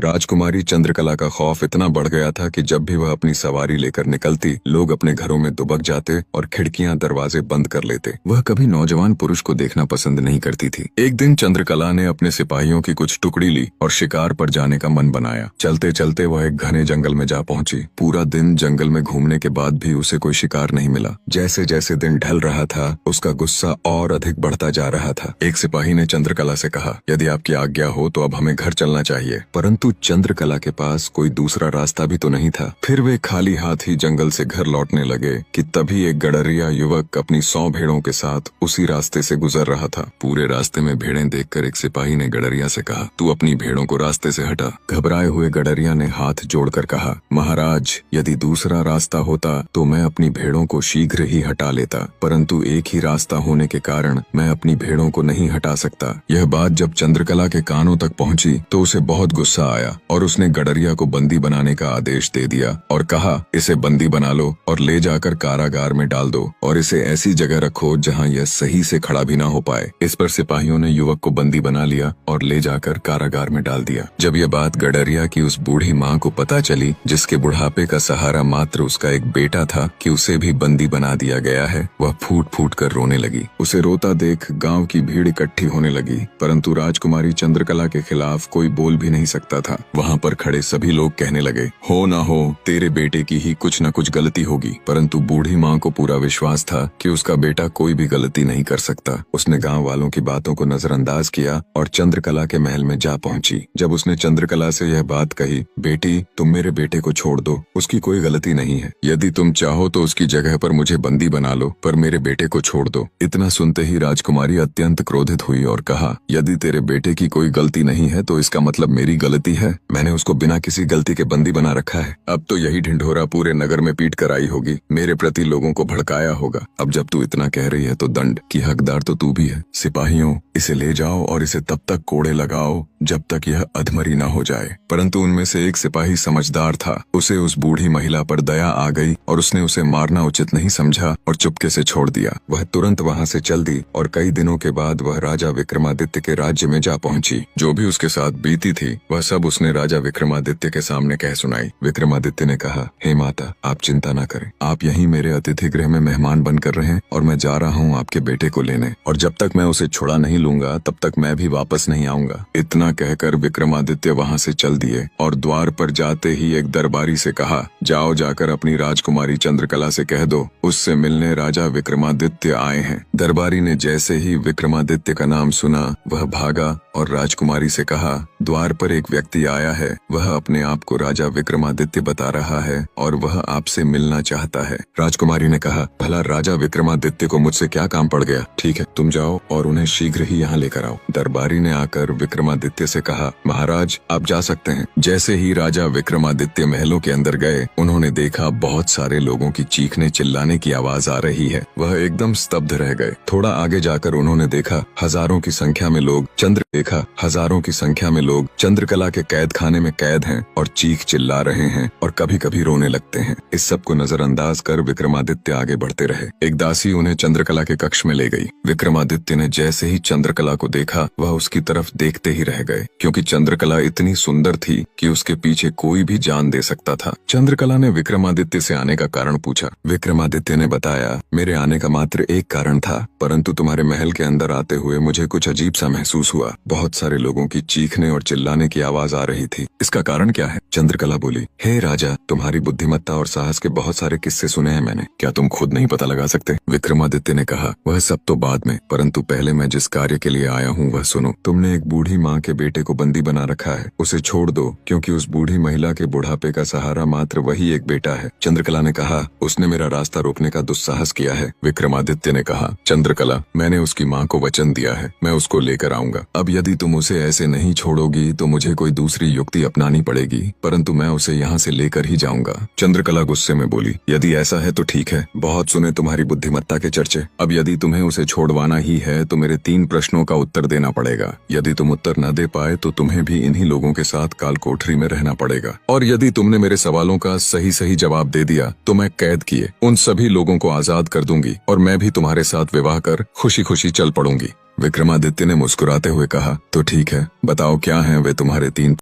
राजकुमारी चंद्रकला का खौफ इतना बढ़ गया था कि जब भी वह अपनी सवारी लेकर निकलती, लोग अपने घरों में दुबक जाते और खिड़कियां दरवाजे बंद कर लेते। वह कभी नौजवान पुरुष को देखना पसंद नहीं करती थी। एक दिन चंद्रकला ने अपने सिपाहियों की कुछ टुकड़ी ली और शिकार पर जाने का मन बनाया। चलते चलते वह एक घने जंगल में जा पहुंची। पूरा दिन जंगल में घूमने के बाद भी उसे कोई शिकार नहीं मिला। जैसे जैसे दिन ढल रहा था, उसका गुस्सा और अधिक बढ़ता जा रहा था। एक सिपाही ने चंद्रकला से कहा, यदि आपकी आज्ञा हो तो अब हमें घर चलना चाहिए। परंतु चंद्रकला के पास कोई दूसरा रास्ता भी तो नहीं था। फिर वे खाली हाथ ही जंगल से घर लौटने लगे कि तभी एक गडरिया युवक अपनी 100 भेड़ों के साथ उसी रास्ते से गुजर रहा था। पूरे रास्ते में भेड़ें देखकर एक सिपाही ने गडरिया से कहा, तू अपनी भेड़ों को रास्ते से हटा। घबराए हुए गडरिया ने हाथ जोड़कर कहा, महाराज, यदि दूसरा रास्ता होता तो मैं अपनी भेड़ों को शीघ्र ही हटा लेता, परंतु एक ही रास्ता होने के कारण मैं अपनी भेड़ों को नहीं हटा सकता। यह बात जब चंद्रकला के कानों तक पहुंची तो उसे बहुत गुस्सा आया और उसने गडरिया को बंदी बनाने का आदेश दे दिया और कहा, इसे बंदी बना लो और ले जाकर कारागार में डाल दो और इसे ऐसी जगह रखो जहां यह सही से खड़ा भी ना हो पाए। इस पर सिपाहियों ने युवक को बंदी बना लिया और ले जाकर कारागार में डाल दिया। जब यह बात गडरिया की उस बूढ़ी माँ को पता चली, जिसके बुढ़ापे का सहारा मात्र उसका एक बेटा था, कि उसे भी बंदी बना दिया गया है, वह फूट फूट कर रोने लगी। उसे रोता देख गाँव की भीड़ इकट्ठी होने लगी, परंतु राजकुमारी चंद्रकला के खिलाफ कोई बोल भी नहीं सकता था। वहाँ पर खड़े सभी लोग कहने लगे, हो ना हो, तेरे बेटे की ही कुछ न कुछ गलती होगी। परंतु बूढ़ी माँ को पूरा विश्वास था कि उसका बेटा कोई भी गलती नहीं कर सकता। उसने गांव वालों की बातों को नजरअंदाज किया और चंद्रकला के महल में जा पहुंची। जब उसने चंद्रकला से यह बात कही, बेटी, तुम मेरे बेटे को छोड़ दो, उसकी कोई गलती नहीं है। यदि तुम चाहो तो उसकी जगह पर मुझे बंदी बना लो, पर मेरे बेटे को छोड़ दो। इतना सुनते ही राजकुमारी अत्यंत क्रोधित हुई और कहा, यदि तेरे बेटे की कोई गलती नहीं है तो इसका मतलब मेरी गलती है। मैंने उसको बिना किसी गलती के बंदी बना रखा है। अब तो यही ढिंढोरा पूरे नगर में पीट कर आई होगी, मेरे प्रति लोगों को भड़काया होगा। अब जब तू इतना कह रही है तो दंड की हकदार तो तू भी है। सिपाहियों, इसे ले जाओ और इसे तब तक कोड़े लगाओ जब तक यह अधमरी न हो जाए। परंतु उनमें से एक सिपाही समझदार था। उसे उस बूढ़ी महिला पर दया आ गई और उसने उसे मारना उचित नहीं समझा और चुपके से छोड़ दिया। वह तुरंत वहां से चल दी और कई दिनों के बाद वह राजा विक्रमादित्य के राज्य में जा पहुंची। जो भी उसके साथ बीती थी वह सब उसने राजा विक्रमादित्य के सामने कह सुनाई। विक्रमादित्य ने कहा, हे माता, आप चिंता न करें, आप यहीं मेरे अतिथि गृह में मेहमान बनकर रहें और मैं जा रहा हूँ आपके बेटे को लेने, और जब तक मैं उसे छुड़ा नहीं लूंगा तब तक मैं भी वापस नहीं आऊंगा। इतना कहकर विक्रमादित्य वहां से चल दिए और द्वार पर जाते ही एक दरबारी से कहा, जाओ जाकर अपनी राजकुमारी चंद्रकला से कह दो उससे मिलने राजा विक्रमादित्य आए हैं। दरबारी ने जैसे ही विक्रमादित्य का नाम सुना वह भागा और राजकुमारी से कहा, द्वार पर एक व्यक्ति आया है, वह अपने आप को राजा विक्रमादित्य बता रहा है और वह आपसे मिलना चाहता है। राजकुमारी ने कहा, भला राजा विक्रमादित्य को मुझसे क्या काम पड़ गया? ठीक है, तुम जाओ और उन्हें शीघ्र ही यहाँ लेकर आओ। दरबारी ने आकर विक्रमादित्य से कहा, महाराज, आप जा सकते हैं। जैसे ही राजा विक्रमादित्य महलों के अंदर गए, उन्होंने देखा बहुत सारे लोगों की चीखने चिल्लाने की आवाज आ रही है। वह एकदम स्तब्ध रह गए। थोड़ा आगे जाकर उन्होंने देखा हजारों की संख्या में लोग चंद्रकला के कैद खाने में कैद हैं और चीख चिल्ला रहे हैं और कभी कभी रोने लगते हैं। इस सब को नजरअंदाज कर विक्रमादित्य आगे बढ़ते रहे। एक दासी उन्हें चंद्रकला के कक्ष में ले गई। विक्रमादित्य ने जैसे ही चंद्रकला को देखा वह उसकी तरफ देखते ही रह गए, क्योंकि चंद्रकला इतनी सुंदर थी कि उसके पीछे कोई भी जान दे सकता था। चंद्रकला ने विक्रमादित्य से आने का कारण पूछा। विक्रमादित्य ने बताया, मेरे आने का मात्र एक कारण था, परंतु तुम्हारे महल के अंदर आते हुए मुझे कुछ अजीब सा महसूस हुआ। बहुत सारे लोगों की चीखने और चिल्लाने की आवाज आ रही थी। इसका कारण क्या है? चंद्रकला बोली, हे राजा, तुम्हारी बुद्धिमत्ता और साहस के बहुत सारे किस्से सुने हैं मैंने, क्या तुम खुद नहीं पता लगा सकते? विक्रमादित्य ने कहा, वह सब तो बाद में, परंतु पहले मैं जिस कार्य के लिए आया हूँ वह सुनो। तुमने एक बूढ़ी माँ के बेटे को बंदी बना रखा है, उसे छोड़ दो, क्योंकि उस बूढ़ी महिला के बुढ़ापे का सहारा मात्र वही एक बेटा है। चंद्रकला ने कहा, उसने मेरा रास्ता रोकने का दुस्साहस किया है। विक्रमादित्य ने कहा, चंद्रकला, मैंने उसकी माँ को वचन दिया है, मैं उसको लेकर आऊंगा। अब यदि तुम उसे ऐसे नहीं छोड़ोगी तो मुझे कोई दूसरी युक्ति अपनानी पड़ेगी, परंतु मैं उसे यहाँ से लेकर ही जाऊंगा। चंद्रकला गुस्से में बोली, यदि ऐसा है तो ठीक है, बहुत सुने तुम्हारी बुद्धिमत्ता के चर्चे। अब यदि तुम्हें उसे छोड़वाना ही है तो मेरे 3 प्रश्नों का उत्तर देना पड़ेगा। यदि तुम उत्तर न दे पाए तो तुम्हें भी इन्हीं लोगों के साथ काल कोठरी में रहना पड़ेगा, और यदि तुमने मेरे सवालों का सही सही जवाब दे दिया तो मैं कैद किए उन सभी लोगों को आजाद कर दूंगी और मैं भी तुम्हारे साथ विवाह कर खुशी खुशी चल पड़ूंगी। विक्रमादित्य ने मुस्कुराते हुए कहा, तो ठीक है, बताओ क्या हैं वे तुम्हारे 3